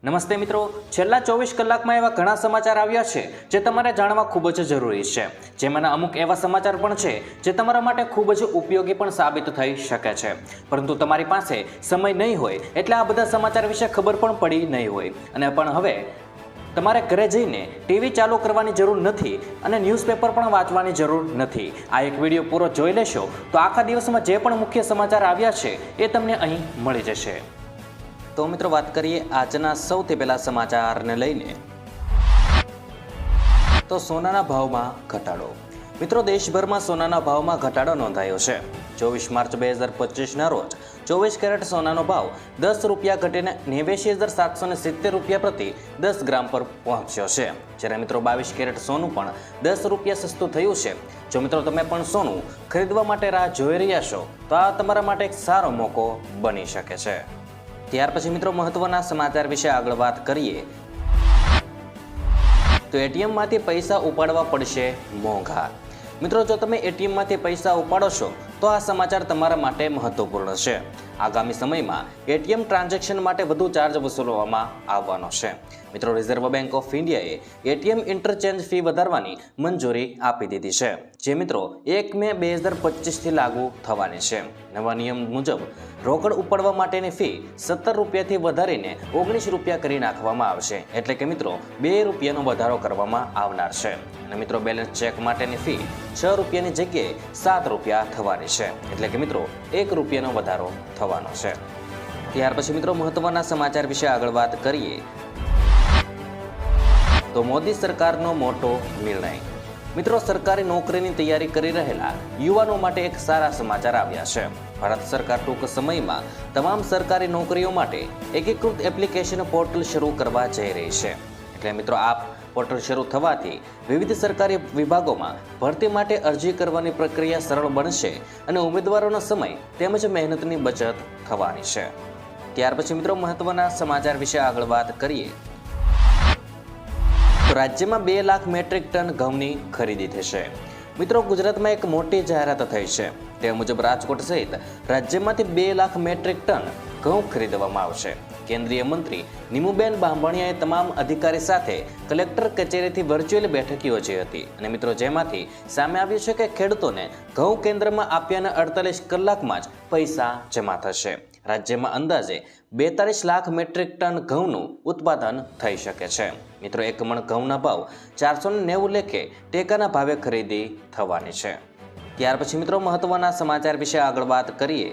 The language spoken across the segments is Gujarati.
નમસ્તે મિત્રો, છેલ્લા 24 કલાકમાં એવા ઘણા સમાચાર આવ્યા છે જે તમારે જાણવા ખૂબ જ જરૂરી છે। જેમાંના અમુક એવા સમાચાર પણ છે જે તમારા માટે ખૂબ જ ઉપયોગી પણ સાબિત થઈ શકે છે, પરંતુ તમારી પાસે સમય નહીં હોય એટલે આ બધા સમાચાર વિશે ખબર પણ પડી નહીં હોય। અને પણ હવે તમારે ઘરે જઈને ટીવી ચાલુ કરવાની જરૂર નથી અને ન્યૂઝપેપર પણ વાંચવાની જરૂર નથી। આ એક વિડીયો પૂરો જોઈ લેશો તો આખા દિવસમાં જે પણ મુખ્ય સમાચાર આવ્યા છે એ તમને અહીં મળી જશે। તો મિત્રો, વાત કરીએ આજના સૌથી પહેલા સમાચારને લઈને, તો સોનાના ભાવમાં ઘટાડો। મિત્રો, દેશભરમાં સોનાના ભાવમાં ઘટાડો નોંધાયો છે। 24 માર્ચ 2025ના રોજ 24 કેરેટ સોનાનો ભાવ 10 રૂપિયા ઘટીને 89,770 રૂપિયા પ્રતિ 10 ગ્રામ પર પહોંચ્યો છે, જ્યારે મિત્રો 22 કેરેટ સોનું પણ 10 રૂપિયા સસ્તું થયું છે। જો મિત્રો તમે પણ સોનું ખરીદવા માટે રાહ જોઈ રહ્યા છો તો આ તમારા માટે એક સારો મોકો બની શકે છે। ત્યાર પછી મિત્રો, મહત્વના સમાચાર વિશે આગળ વાત કરીએ તો એટીએમમાંથી પૈસા ઉપાડવા પડશે મોંઘા। મિત્રો, જો તમે એટીએમમાંથી પૈસા ઉપાડો છો તો આ સમાચાર તમારા માટે મહત્વપૂર્ણ છે। આગામી સમયમાં એટીએમ ટ્રાન્ઝેક્શન માટે વધુ ચાર્જ વસૂલવામાં આવવાનો છે। મિત્રો, રિઝર્વ બેંક ઓફ ઇન્ડિયાએ એટીએમ ઇન્ટરચેન્જ ફી વધારવાની મંજૂરી આપી દીધી છે, જે મિત્રો 1 મે 2025થી લાગુ થવાની છે। નવા નિયમ મુજબ રોકડ ઉપાડવા માટેની ફી 17 રૂપિયાથી વધારીને 19 રૂપિયા કરી નાખવામાં આવશે, એટલે કે મિત્રો 2 રૂપિયાનો વધારો કરવામાં આવનાર છે। અને મિત્રો, બેલેન્સ ચેક માટેની ફી 6 રૂપિયાની જગ્યાએ 7 રૂપિયા થવાની છે, એટલે કે મિત્રો 1 રૂપિયાનો વધારો થવાનો છે। ત્યાર પછી મિત્રો, મહત્વના સમાચાર વિશે આગળ વાત કરીએ તો મોદી સરકારનો મોટો નિર્ણય। મિત્રો, સરકારી નોકરીની તૈયારી કરી રહેલા યુવાનો માટે એક સારા સમાચાર આવ્યા છે। ભારત સરકાર ટૂંક સમયમાં તમામ સરકારી નોકરીઓ માટે એકીકૃત એપ્લિકેશન પોર્ટલ શરૂ કરવા જઈ રહી છે। એટલે મિત્રો, આ પોર્ટલ શરૂ થવાથી વિવિધ સરકારી વિભાગોમાં ભરતી માટે અરજી કરવાની પ્રક્રિયા સરળ બનશે અને ઉમેદવારોનો સમય તેમજ મહેનતની બચત થવાની છે। ત્યાર પછી મિત્રો, મહત્વના સમાચાર વિશે આગળ વાત કરીએ તો રાજ્યમાં 2 લાખ મેટ્રિક ટન ઘઉંની ખરીદી થશે। મિત્રો, ગુજરાતમાં એક મોટી જાહેરાત થઈ છે। તે મુજબ રાજકોટ સહિત રાજ્યમાંથી 2 લાખ મેટ્રિક ટન ઘઉં ખરીદવામાં આવશે। કેન્દ્રીય મંત્રી નીમુબેન બાંભણિયાએ તમામ અધિકારી સાથે કલેક્ટર કચેરીથી વર્ચ્યુઅલ બેઠક યોજી હતી અને મિત્રો, જેમાંથી સામે આવ્યું છે કે ખેડૂતોને ઘઉં કેન્દ્રમાં આપ્યાના 48 કલાકમાં જ પૈસા જમા થશે। રાજ્યમાં અંદાજે 42 લાખ મેટ્રિક ટન ઘઉંનું ઉત્પાદન થઈ શકે છે। મિત્રો, એક મણ ઘઉંના ભાવ 490 લેખે ટેકાના ભાવે ખરીદી થવાની છે। ત્યાર પછી મિત્રો, મહત્વના સમાચાર વિશે આગળ વાત કરીએ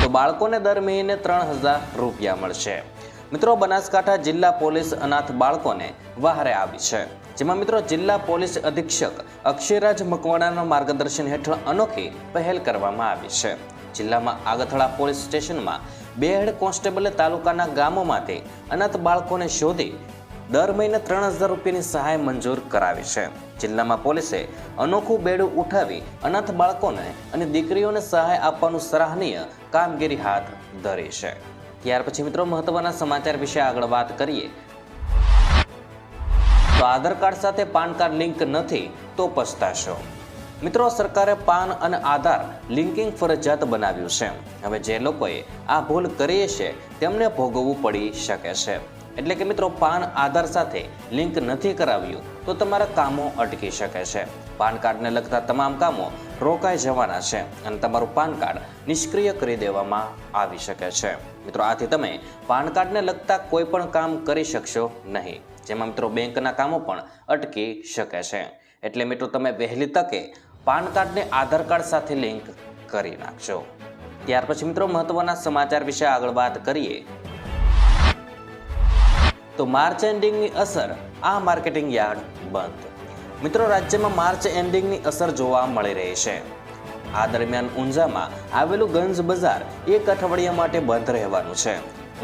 તો બાળકોને દર મહિને 3,000 રૂપિયા મળશે। મિત્રો, બનાસકાંઠા જિલ્લા પોલીસ અનાથ બાળકોને વહારે આવી છે, જેમાં મિત્રો જિલ્લા પોલીસ અધિક્ષક અક્ષયરાજ મકવાણાના માર્ગદર્શન હેઠળ અનોખી પહેલ કરવામાં આવી છે। જિલ્લામાં આગથળા પોલીસ સ્ટેશનમાં 2 હેડ કોન્સ્ટેબલે તાલુકાના ગામોમાંથી અનાથ બાળકોને શોધી દર મહિને 3,000 રૂપિયાની સહાય મંજૂર કરાવી છે। જિલ્લામાં પોલીસે અનોખું બેડું ઉઠાવી અનાથ બાળકોને અને દીકરીઓને સહાય આપવાનું સરાહનીય કામગીરી હાથ ધરી છે। ત્યાર પછી મિત્રો, મહત્વના સમાચાર વિશે આગળ વાત કરીએ તો આધાર કાર્ડ સાથે પાન કાર્ડ લિંક નથી તો પછતાશો। મિત્રો, સરકારે પાન અને આધાર લિંકિંગ ફરજિયાત બનાવ્યું છે। હવે જે લોકોએ આ ભૂલ કરી છે તેમને ભોગવવું પડી શકે છે। એટલે કે મિત્રો, પાન આધાર સાથે લિંક નથી કરાવ્યું તો તમારા કામો અટકી શકે છે। પાન કાર્ડને લગતા તમામ કામો રોકાઈ જવાના છે અને તમારું પાન કાર્ડ નિષ્ક્રિય કરી દેવામાં આવી શકે છે। મિત્રો, આથી તમે પાન કાર્ડને લગતા કોઈ પણ કામ કરી શકશો નહીં, જેમાં મિત્રો બેંકના કામો પણ અટકી શકે છે। એટલે મિત્રો, તમે વહેલી તકે પાન કાર્ડને આધાર કાર્ડ સાથે લિંક કરી નાખજો। ત્યાર પછી મિત્રો, મહત્વના સમાચાર વિશે આગળ વાત કરીએ તો માર્ચ એન્ડિંગની અસર આ માર્કેટિંગ યાર્ડ બંધ। મિત્રો, રાજ્યમાં માર્ચ એન્ડિંગની અસર જોવા મળી રહી છે। આ દરમિયાન ઊંઝામાં આવેલું ગંજ બજાર 1 અઠવાડિયા માટે બંધ રહેવાનું છે।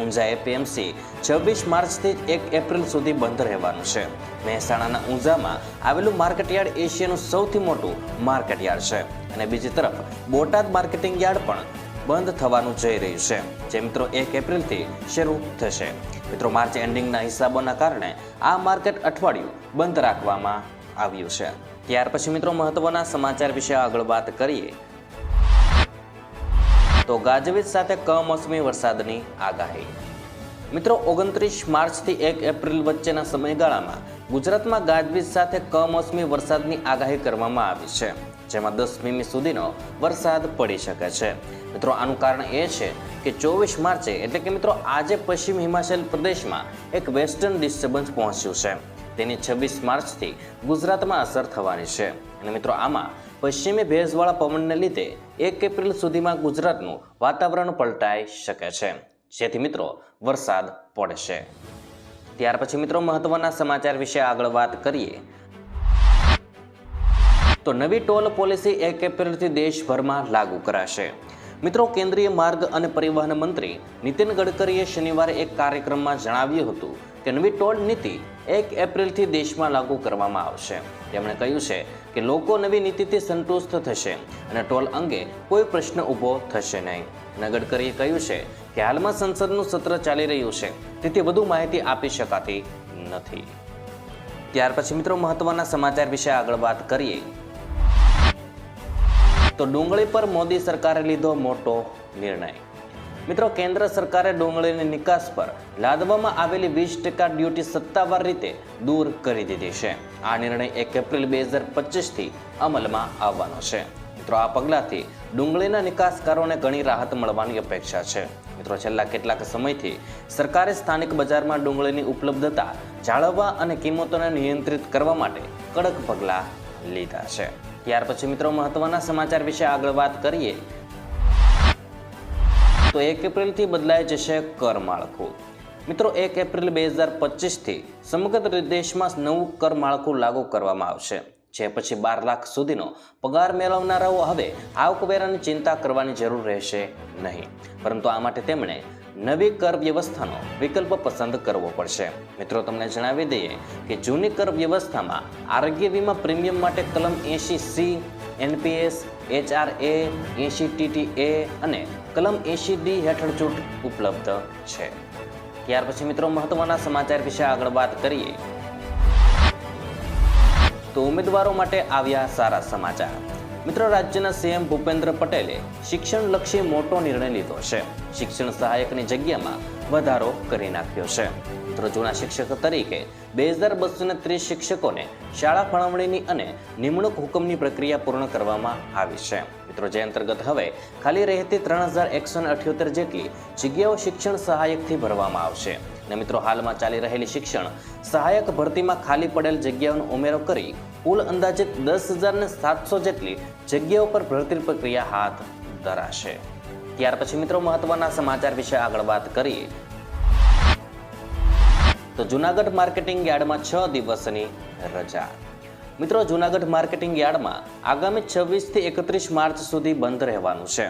ઊંઝા એપીએમસી 26 માર્ચથી 1 એપ્રિલ સુધી બંધ રહેવાનું છે। મહેસાણાના ઊંઝામાં આવેલું માર્કેટયાર્ડ એશિયાનું સૌથી મોટું માર્કેટયાર્ડ છે અને બીજી તરફ બોટાદ માર્કેટિંગ યાર્ડ પણ બંધ થવાનું જઈ રહ્યું છે, જે મિત્રો 1 એપ્રિલથી શરૂ થશે। મિત્રો, માર્ચ એન્ડિંગના હિસાબોના કારણે આ માર્કેટ અઠવાડિયું બંધ રાખવામાં આવ્યું છે। ત્યાર પછી મિત્રો, મહત્વના સમાચાર વિશે આગળ વાત કરીએ તો ગાજવીજ સાથે કમોસમી વરસાદની આગાહી। મિત્રો 29 માર્ચથી 1 એપ્રિલ વચ્ચેના સમયગાળામાં ગુજરાતમાં ગાજવીજ સાથે કમોસમી વરસાદની આગાહી કરવામાં આવી છે, જેમાં 10 મી સુધીનો વરસાદ પડી શકે છે. મિત્રો આનું કારણ એ છે કે 24 માર્ચે એટલે કે મિત્રો આજે પશ્ચિમ હિમાચલ પ્રદેશમાં એક વેસ્ટર્ન ડિસ્ટર્બન્સ પહોંચ્યું છે. તેની 26 માર્ચથી ગુજરાતમાં અસર થવાની છે અને મિત્રો આમાં પશ્ચિમી ભેજવાળા પવનને લીધે 1 એપ્રિલ સુધીમાં ગુજરાતનું વાતાવરણ પલટાઈ શકે છે, જેથી મિત્રો વરસાદ પડશે. ત્યાર પછી મિત્રો મહત્વના સમાચાર વિશે આગળ વાત કરીએ તો નવી ટોલ પોલિસી 1 એપ્રિલથી દેશભરમાં લાગુ કરાશે. મિત્રો કેન્દ્રીય માર્ગ અને પરિવહન મંત્રી નીતિન ગડકરીએ શનિવારે એક કાર્યક્રમમાં જણાવ્યું હતું કે નવી ટોલ નીતિ 1 એપ્રિલથી દેશમાં લાગુ કરવામાં આવશે. તેમણે કહ્યું છે કે લોકો નવી નીતિથી સંતુષ્ટ થશે અને ટોલ અંગે કોઈ પ્રશ્ન ઊભો થશે નહીં. અને ગડકરીએ કહ્યું છે કે હાલમાં સંસદનું સત્ર ચાલી રહ્યું છે, તેથી વધુ માહિતી આપી શકાતી નથી. ત્યાર પછી મિત્રો મહત્વના સમાચાર વિશે આગળ વાત કરીએ તો ડુંગળી પર મોદી સરકારે લીધો મોટો નિર્ણય. મિત્રો કેન્દ્ર સરકારે ડુંગળીની નિકાસ પર લાદવામાં આવેલી 20% ડ્યુટી સત્તાવાર રીતે દૂર કરી દીધી છે. આ નિર્ણય 1 એપ્રિલ 2025થી અમલમાં આવવાનો છે. મિત્રો આ પગલાંથી ડુંગળીના નિકાસકારોને ઘણી રાહત મળવાની અપેક્ષા છે. મિત્રો છેલ્લા કેટલાક સમયથી સરકારે સ્થાનિક બજારમાં ડુંગળીની ઉપલબ્ધતા જાળવવા અને કિંમતોને નિયંત્રિત કરવા માટે કડક પગલાં લીધા છે. ત્યાર પછી મિત્રો મહત્વના સમાચાર વિશે આગળ વાત કરીએ તો 1 એપ્રિલથી બદલાઈ જશે કર માળખું. મિત્રો 1 એપ્રિલ 2025થી સમગ્ર દેશમાં નવું કર માળખું લાગુ કરવામાં આવશે, જે પછી 12 લાખ સુધીનો પગાર મેળવનારાઓ હવે આવકવેરાની ચિંતા કરવાની જરૂર રહેશે નહીં, પરંતુ આ માટે તેમણે નવી કર વ્યવસ્થાનો વિકલ્પ પસંદ કરવો પડશે. મિત્રો તમને જણાવી દઈએ કે જૂની કર વ્યવસ્થામાં આરોગ્ય વીમા પ્રીમિયમ માટે કલમ 80C, NPS, HRA, 80TTA અને કલમ 80D હેઠળ છૂટ ઉપલબ્ધ છે. ત્યાર પછી મિત્રો મહત્વના સમાચાર વિશે આગળ વાત કરીએ તો ઉમેદવારો માટે આવ્યા સારા સમાચાર. મિત્રો રાજ્યના CM ભૂપેન્દ્ર પટેલે શિક્ષણલક્ષી મોટો નિર્ણય લીધો છે. શિક્ષણ સહાયકની જગ્યામાં વધારો કરી નાખ્યો છે. મિત્રો જૂના શિક્ષક તરીકે 2230 શિક્ષકોને શાળા ફાળવણીની અને નિમણૂક હુકમની પ્રક્રિયા પૂર્ણ કરવામાં આવી છે. મિત્રો જે અંતર્ગત હવે ખાલી રહેતી 3178 જેટલી જગ્યાઓ શિક્ષણ સહાયકથી ભરવામાં આવશે. અને મિત્રો હાલમાં ચાલી રહેલી શિક્ષણ સહાયક ભરતીમાં ખાલી પડેલ જગ્યાઓનો ઉમેરો કરી કુલ અંદાજિત 10,700 જેટલી જગ્યાઓ પર ભરતી પ્રક્રિયા હાથ ધરાશે. ત્યાર પછી મિત્રો મહત્વના સમાચાર વિશે આગળ વાત કરીએ તો જૂનાગઢ માર્કેટિંગ યાર્ડમાં 6 દિવસની રજા. મિત્રો જૂનાગઢ માર્કેટિંગ યાર્ડમાં આગામી 26થી 31 માર્ચ સુધી બંધ રહેવાનું છે.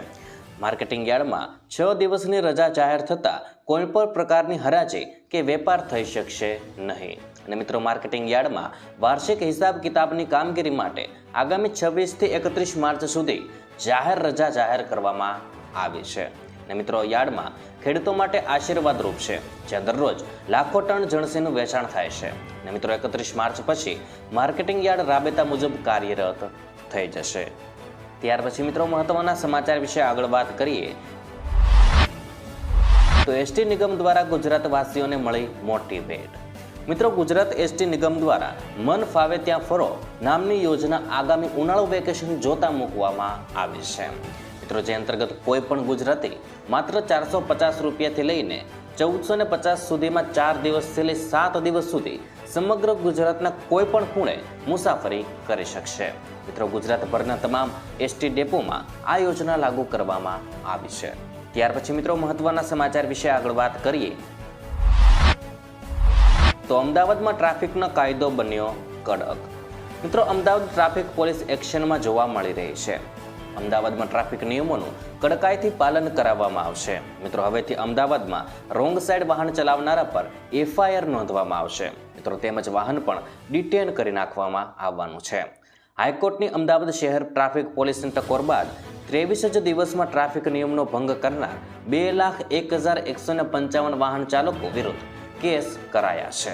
માર્કેટિંગ યાર્ડમાં 6 દિવસની રજા જાહેર થતાં કોઈ પણ પ્રકારની હરાજી કે વેપાર થઈ શકશે નહીં. અને મિત્રો માર્કેટિંગ યાર્ડમાં વાર્ષિક હિસાબ કિતાબની કામગીરી માટે આગામી 26થી 31 માર્ચ સુધી જાહેર રજા જાહેર કરવામાં આવી છે. અને મિત્રો યાર્ડમાં ખેડૂતો માટે આશીર્વાદરૂપ છે, જ્યાં દરરોજ લાખો ટન જણસીનું વેચાણ થાય છે. અને મિત્રો 31 માર્ચ પછી માર્કેટિંગ યાર્ડ રાબેતા મુજબ કાર્યરત થઈ જશે. ત્યાર પછી મિત્રો મહત્વના સમાચાર વિશે આગળ વાત કરીએ તો ST નિગમ દ્વારા ગુજરાતવાસીઓને મળી મોટી ભેટ. મિત્રો ગુજરાત ST નિગમ દ્વારા મન ફાવે ત્યાં ફરો નામની યોજના આગામી ઉનાળુ વેકેશન જોતા મૂકવામાં આવી છે. મિત્રો જે અંતર્ગત કોઈ પણ ગુજરાતી માત્ર 450 રૂપિયાથી લઈને 1450 સુધીમાં 4 દિવસથી લઈ 7 દિવસ સુધી સમગ્ર ગુજરાતના કોઈ પણ ખૂણે મુસાફરી કરી શકશે. મિત્રો ગુજરાતભરના તમામ ST ડેપોમાં આ યોજના લાગુ કરવામાં આવી છે. ત્યાર પછી મિત્રો મહત્વના સમાચાર વિશે આગળ વાત કરીએ તો અમદાવાદમાં ટ્રાફિકનો કાયદો બન્યો કડક. મિત્રો અમદાવાદ ટ્રાફિક પોલીસ એક્શનમાં જોવા મળી રહી છે. અમદાવાદમાં ટ્રાફિક નિયમોનું કડકાઈથી પાલન કરાવવામાં આવશે. મિત્રો હવેથી અમદાવાદમાં રોંગ સાઈડ વાહન ચલાવનારા પર FIR નોંધવામાં આવશે. મિત્રો તેમજ વાહન પણ ડિટેન કરી નાખવામાં આવવાનું છે. હાઈકોર્ટની અમદાવાદ શહેર ટ્રાફિક પોલીસની ટકોર બાદ 23 જ દિવસમાં ટ્રાફિક નિયમનો ભંગ કરનાર 2,01,155 વાહન ચાલકો વિરુદ્ધ કેસ કરાયા છે.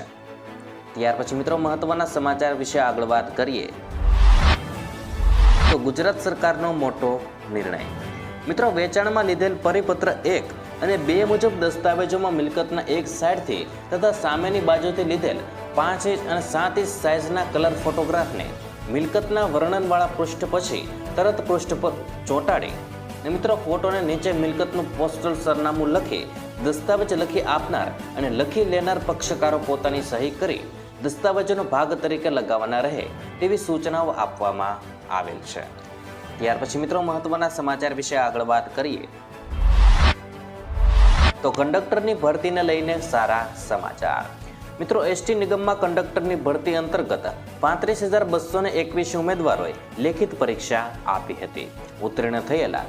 ત્યાર પછી મિત્રો મહત્વના સમાચાર વિશે આગળ વાત કરીએ તો ગુજરાત સરકારનો મોટો નિર્ણય. મિત્રો વેચાણમાં લીધેલ પરિપત્ર 1 અને 2 મુજબ દસ્તાવેજોમાં મિલકતના એક સાઈડથી તથા સામેની બાજુથી લીધેલ 5 ઇંચ અને 7 ઇંચ સાઇઝના કલર ફોટોગ્રાફને મિલકતના વર્ણનવાળા પૃષ્ઠ પછી તરત પૃષ્ઠ પર ચોંટાડી અને મિત્રો ફોટોને નીચે મિલકતનું પોસ્ટલ સરનામું લખી દસ્તાવેજ લખી આપનાર અને લખી લેનાર પક્ષકારો પોતાની સહી કરી દસ્તાવેજોનો ભાગ તરીકે લગાવવાના રહે તેવી સૂચનાઓ આપવામાં આવેલ છે. ત્યાર પછી મિત્રો મહત્વના સમાચાર વિશે આગળ વાત કરીએ તો કંડક્ટરની ભરતીને લઈને સારા સમાચાર. મિત્રો એસટી નિગમમાં કંડક્ટરની ભરતી અંતર્ગત 35,221 ઉમેદવારોએ લેખિત પરીક્ષા આપી હતી. ઉત્તીર્ણ થયેલા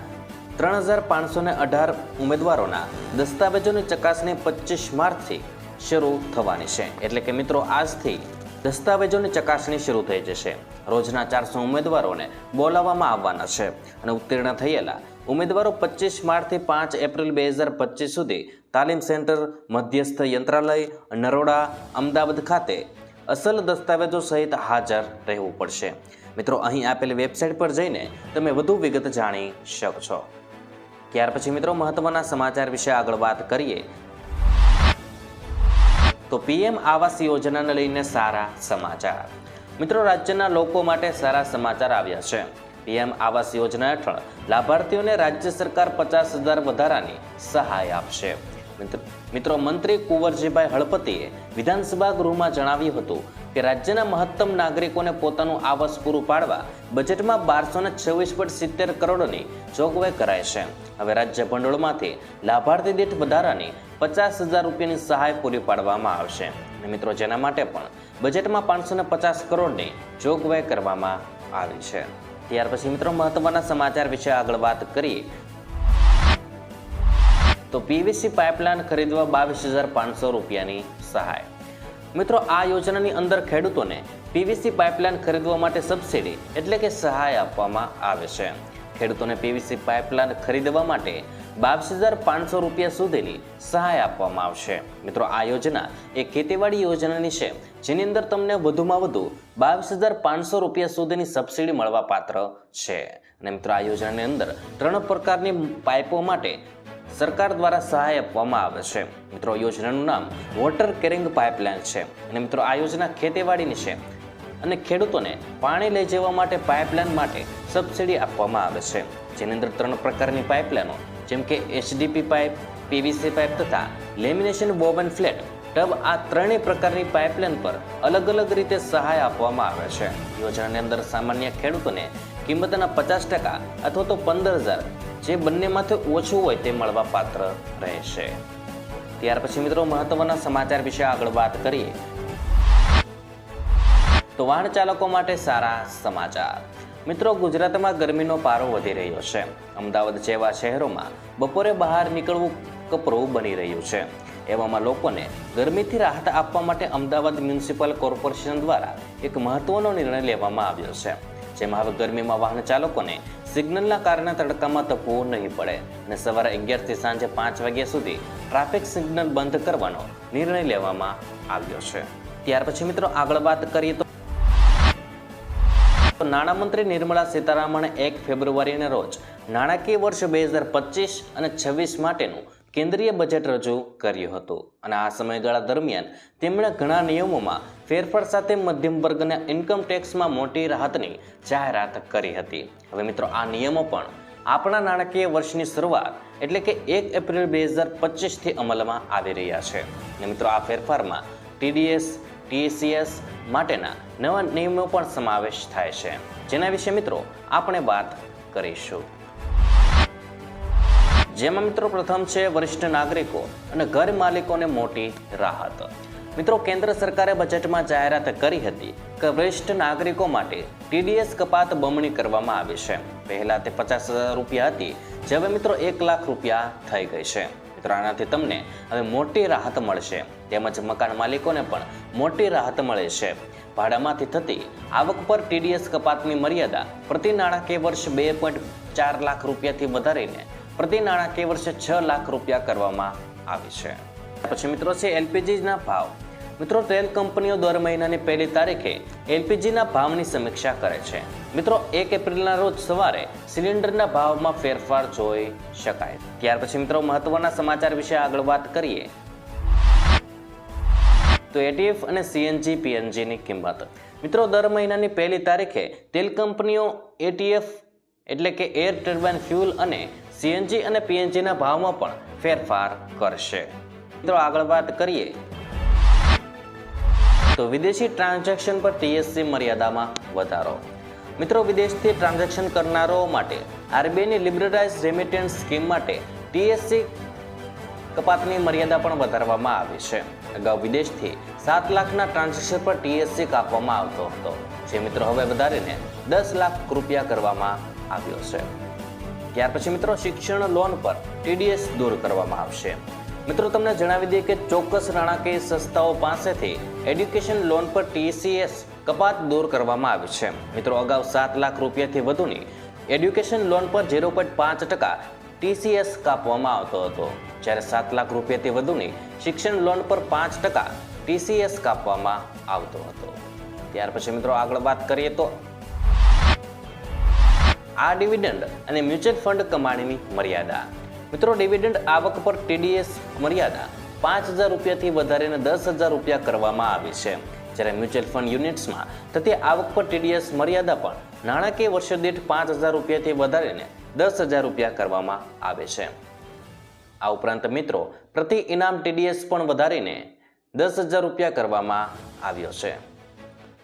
3,518 ઉમેદવારોના દસ્તાવેજોની ચકાસણી 25 માર્ચથી શરૂ થવાની છે. એટલે કે મિત્રો આજથી દસ્તાવેજોની ચકાસણી શરૂ થઈ જશે. રોજના 400 ઉમેદવારોને બોલાવવામાં આવવાના છે અને ઉત્તીર્ણ થયેલા ઉમેદવારો 25 માર્ચથી 5 એપ્રિલ 2025 સુધી તાલીમ સેન્ટર, મધ્યસ્થ યંત્રાલય, નરોડા, અમદાવાદ ખાતે અસલ દસ્તાવેજો સહિત હાજર રહેવું પડશે. મિત્રો અહીં આપેલી વેબસાઇટ પર જઈને તમે વધુ વિગત જાણી શકશો. ત્યાર પછી મિત્રો મહત્વના સમાચાર વિશે આગળ વાત કરીએ તો પીએમ આવાસ યોજનાને લઈને સારા સમાચાર. મિત્રો રાજ્યના લોકો માટે સારા સમાચાર આવ્યા છે. પીએમ આવાસ યોજના હેઠળ લાભાર્થીઓને રાજ્ય સરકાર 50,000 વધારાની સહાય આપશે. મિત્રો મંત્રી કુંવરજીભાઈ હળપતિએ વિધાનસભા ગૃહમાં જણાવ્યું હતું કે રાજ્યના મહત્તમ નાગરિકોને પોતાનું આવાસ પૂરું પાડવા બજેટમાં 1226.70 કરોડની જોગવાઈ કરાઈ છે. હવે રાજ્ય ભંડોળમાંથી લાભાર્થી દીઠ વધારાની 50,000 રૂપિયાની સહાય પૂરી પાડવામાં આવશે. અને મિત્રો જેના માટે પણ બજેટમાં 550 કરોડની જોગવાઈ કરવામાં આવી છે. ત્યાર પછી મિત્રો મહત્વના સમાચાર વિશે આગળ વાત કરીએ તો પીવીસી પાઇપલાઇન ખરીદવા 22,500 રૂપિયાની સહાય. મિત્રો આ યોજનાની અંદર ખેડૂતોને પીવીસી પાઇપલાઇન ખરીદવા માટે સબસિડી એટલે કે સહાય આપવામાં આવે છે. ખેડૂતોને પીવીસી પાઇપલાઇન ખરીદવા માટે 22,500 રૂપિયા સુધીની સહાય આપવામાં આવશે. મિત્રો આ યોજના એ ખેતીવાડી યોજનાની છે જેની અંદર તમને વધુમાં વધુ 22,500 રૂપિયા સુધીની સબસિડી મળવા પાત્ર છે. અને મિત્રો આ યોજનાની અંદર 3 પ્રકારની પાઇપો માટે સરકાર દ્વારા સહાય આપવામાં આવે છે. મિત્રો યોજનાનું નામ વોટર કેરિંગ પાઇપલાઇન છે. અને મિત્રો આ યોજના ખેતીવાડીની છે અને ખેડૂતોને પાણી લઈ જવા માટે પાઇપલાઇન માટે સબસિડી આપવામાં આવે છે. જેની અંદર 3 પ્રકારની પાઇપલાઇનો જેમ કે એચડીપી પાઇપ, પીવીસી પાઇપ તથા લેમિનેશન બોબન ફ્લેટ ટબ આ 3 પ્રકારની પાઇપલાઇન પર અલગ અલગ રીતે સહાય આપવામાં આવે છે. યોજનાની અંદર સામાન્ય ખેડૂતોને કિંમતના 50% અથવા તો 15,000 જે બંનેમાંથી ઓછું હોય તે મળવા પાત્ર રહેશે. ત્યાર પછી મિત્રો મહત્વના સમાચાર વિશે આગળ વાત કરીએ તો વાહન ચાલકો માટે સારા સમાચાર. મિત્રો ગુજરાતમાં ગરમીનો પારો વધી રહ્યો છે. અમદાવાદ જેવા શહેરોમાં બપોરે બહાર નીકળવું કપરું બની રહ્યું છે. એવામાં લોકોને ગરમીથી રાહત આપવા માટે અમદાવાદ મ્યુનિસિપલ કોર્પોરેશન દ્વારા એક મહત્વનો નિર્ણય લેવામાં આવ્યો છે. જેમાં હવે ગરમીમાં વાહન ચાલકોને સિગ્નલના કારણે તડકામાં તપવું નહીં પડે અને સવારે 11 થી સાંજે 5 વાગ્યા સુધી ટ્રાફિક સિગ્નલ બંધ કરવાનો નિર્ણય લેવામાં આવ્યો છે. ત્યાર પછી મિત્રો આગળ વાત કરીએ તો નાણામંત્રી નિર્મલા સીતારામણે 1 ફેબ્રુઆરીના રોજ નાણાકીય વર્ષ 2025 અને 26 માટેનું કેન્દ્રીય બજેટ રજૂ કર્યું હતું. અને આ સમયગાળા દરમિયાન તેમણે ઘણા નિયમોમાં ફેરફાર સાથે મધ્યમ વર્ગના ઇન્કમ ટેક્સમાં મોટી રાહતની જાહેરાત કરી હતી. હવે મિત્રો આ નિયમો પણ આપણા નાણાકીય વર્ષની શરૂઆત એટલે કે 1 એપ્રિલ 2025 થી અમલમાં આવી રહ્યા છે. અને મિત્રો આ ફેરફારમાં ટીડીએસ, ટીસીએસ માટેના નવા નિયમો પણ સમાવેશ થાય છે, જેના વિશે મિત્રો આપણે વાત કરીશું. જેમાં મિત્રો પ્રથમ છે વરિષ્ઠ નાગરિકો અને ઘર માલિકોને મોટી રાહત. મિત્રો કેન્દ્ર સરકારે બજેટમાં જાહેરાત કરી હતી કે વરિષ્ઠ નાગરિકો માટે ટીડીએસ કપાત બમણી કરવામાં આવી છે. પહેલા તે 50,000 રૂપિયા હતી, જે હવે મિત્રો 1 લાખ રૂપિયા થઈ ગઈ છે. મિત્રો આનાથી તમને હવે મોટી રાહત મળશે. તેમજ મકાન માલિકોને પણ મોટી રાહત મળે છે. ભાડામાંથી થતી આવક પર ટીડીએસ કપાતની મર્યાદા પ્રતિ નાણાકીય વર્ષ 2.4 લાખ રૂપિયાથી વધારીને પ્રતિ નાણાકીય વર્ષે 6 લાખ રૂપિયા કરવામાં આવી છે. પછી મિત્રો છે એલપીજીના ભાવ. મિત્રો, તેલ કંપનીઓ દર મહિનાની પહેલી તારીખે એલપીજીના ભાવની સમીક્ષા કરે છે. મિત્રો, 1 એપ્રિલના રોજ સવારે સિલિન્ડરના ભાવમાં ફેરફાર જોઈ શકાય. ત્યાર પછી મિત્રો મહત્વના સમાચાર વિશે આગળ વાત કરીએ તો એટીએફ અને સીએનજી પીએનજીની કિંમત. મિત્રો, દર મહિનાની પહેલી તારીખે તેલ કંપનીઓ એટીએફ એટલે કે એર ટર્બાઇન ફ્યુલ અને સીએનજી અને પીએનજીના ભાવમાં પણ ફેરફાર કરશે. મિત્રો, આગળ વાત કરીએ તો વિદેશી ટ્રાન્ઝેક્શન પર ટીએસસી મર્યાદામાં વધારો. મિત્રો, વિદેશથી ટ્રાન્ઝેક્શન કરનારાઓ માટે આરબીઆઈની લિબરલાઇઝ રેમિટેન્સ સ્કીમ માટે ટીએસસી કપાતની મર્યાદા પણ વધારવામાં આવી છે. અગાઉ વિદેશથી 7 લાખના ટ્રાન્ઝેક્શન પર ટીએસસી કાપવામાં આવતો હતો, જે મિત્રો હવે વધારીને 10 લાખ રૂપિયા કરવામાં આવ્યો છે. ત્યાર પછી મિત્રો શિક્ષણ લોન પર ટીડીએસ દૂર કરવામાં આવશે. મિત્રો, તમને જણાવી દઈએ કે ચોક્કસ નાણાકીય સંસ્થાઓ પાસેથી એડ્યુકેશન લોન પર ટીસીએસ કપાત દૂર કરવામાં આવી છે. મિત્રો, અગાઉ 7 લાખ રૂપિયાથી વધુની એડ્યુકેશન લોન પર 0.5% ટીસીએસ કાપવામાં આવતો હતો, જ્યારે 7 લાખ રૂપિયાથી વધુની શિક્ષણ લોન પર 5% ટીસીએસ કાપવામાં આવતો હતો. ત્યાર પછી મિત્રો આગળ વાત કરીએ તો આ ડિવિડન્ડ અને મ્યુચ્યુઅલ ફંડ કમાણીની મર્યાદા. મિત્રો, ડિવિડન્ડ આવક પર ટીડીએસ મર્યાદા 5,000 રૂપિયાથી વધારીને 10,000 રૂપિયા કરવામાં આવી છે, જ્યારે મ્યુચ્યુઅલ ફંડ યુનિટ્સમાં થતી આવક પર ટીડીએસ મર્યાદા પણ નાણાકીય વર્ષ દીઠ 5,000 રૂપિયાથી વધારીને 10,000 રૂપિયા કરવામાં આવે છે. આ ઉપરાંત મિત્રો પ્રતિ ઇનામ ટીડીએસ પણ વધારીને 10,000 રૂપિયા કરવામાં આવ્યો છે.